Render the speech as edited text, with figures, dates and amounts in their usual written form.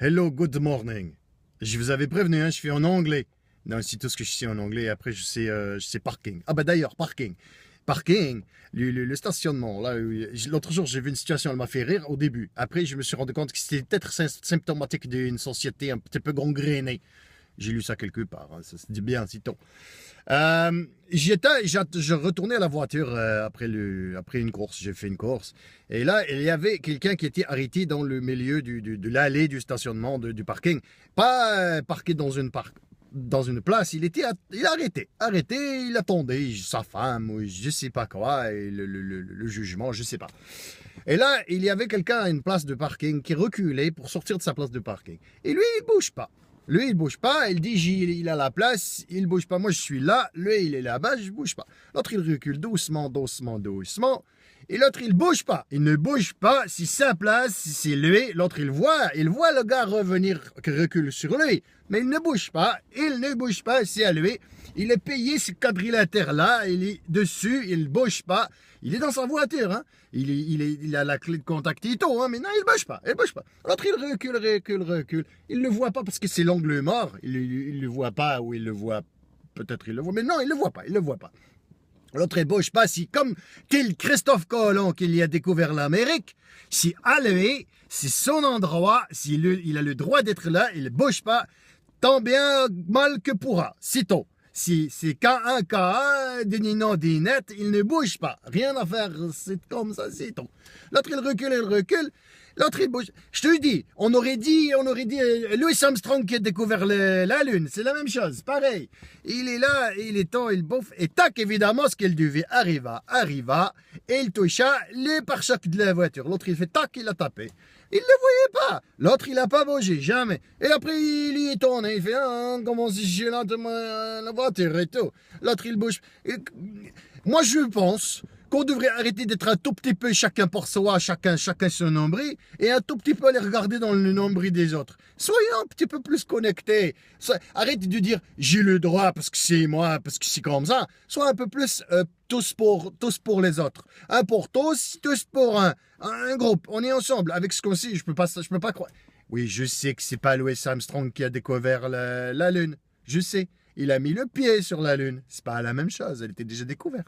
Hello, good morning. Je vous avais prévenu, hein, je fais en anglais. Non, c'est tout ce que je sais en anglais. Après, je sais parking. Ah bah d'ailleurs, parking. Parking, le stationnement. Là, l'autre jour, j'ai vu une situation, elle m'a fait rire au début. Après, je me suis rendu compte que c'était peut-être symptomatique d'une société un petit peu gangrénée. J'ai lu ça quelque part, hein, ça se dit bien, citons. Je retournais à la voiture après une course, j'ai fait une course. Et là, il y avait quelqu'un qui était arrêté dans le milieu de l'allée du stationnement, du parking. Pas parqué dans une place, il arrêté, il attendait sa femme, ou je sais pas quoi, et le jugement, je sais pas. Et là, il y avait quelqu'un à une place de parking qui reculait pour sortir de sa place de parking. Et lui, il bouge pas. Lui, il bouge pas, il dit, il a la place, il bouge pas, moi je suis là, lui, il est là-bas, je bouge pas. L'autre, il recule doucement, et l'autre, il bouge pas. Il ne bouge pas, c'est sa place, c'est lui. L'autre, il voit le gars revenir, qui recule sur lui, mais il ne bouge pas, c'est à lui. Il est payé ce quadrilatère-là, il est dessus, il ne bouge pas. Il est dans sa voiture, hein. Il a la clé de contact et tout, hein, mais non, il bouge pas. L'autre, il recule. Il ne le voit pas parce que c'est l'angle mort. Il le voit pas, ou il le voit, peut-être il le voit, mais non, il le voit pas. L'autre, il bouge pas. Si, comme tel Christophe Colomb qu'il y a découvert l'Amérique, si à lui, c'est son endroit, il a le droit d'être là, il ne bouge pas, tant bien mal que pourra. Citons. Si c'est un cas, des ninon, des nets, il ne bouge pas. Rien à faire, c'est comme ça, c'est tout. L'autre, il recule. L'autre, il bouge. Je te dis, on aurait dit Louis Armstrong qui a découvert la Lune. C'est la même chose, pareil. Il est là, il est temps, il bouffe. Et tac, évidemment, ce qu'il devait arriva. Et il toucha les pare-chocs de la voiture. L'autre, il fait tac, il a tapé. Il ne le voyait pas. L'autre, il n'a pas bougé, jamais. Et après, il y est tourné. Il fait, comment si j'ai la voiture et tout. L'autre, il bouge. Moi, je pense qu'on devrait arrêter d'être un tout petit peu chacun pour soi, chacun son nombril, et un tout petit peu aller regarder dans le nombril des autres. Soyons un petit peu plus connectés. Arrêtez de dire j'ai le droit parce que c'est moi, parce que c'est comme ça. Sois un peu plus tous pour les autres. Un pour tous pour un. Un groupe. On est ensemble. Avec ce qu'on sait, je peux pas croire. Oui, je sais que c'est pas Louis Armstrong qui a découvert la Lune. Je sais. Il a mis le pied sur la Lune. C'est pas la même chose. Elle était déjà découverte.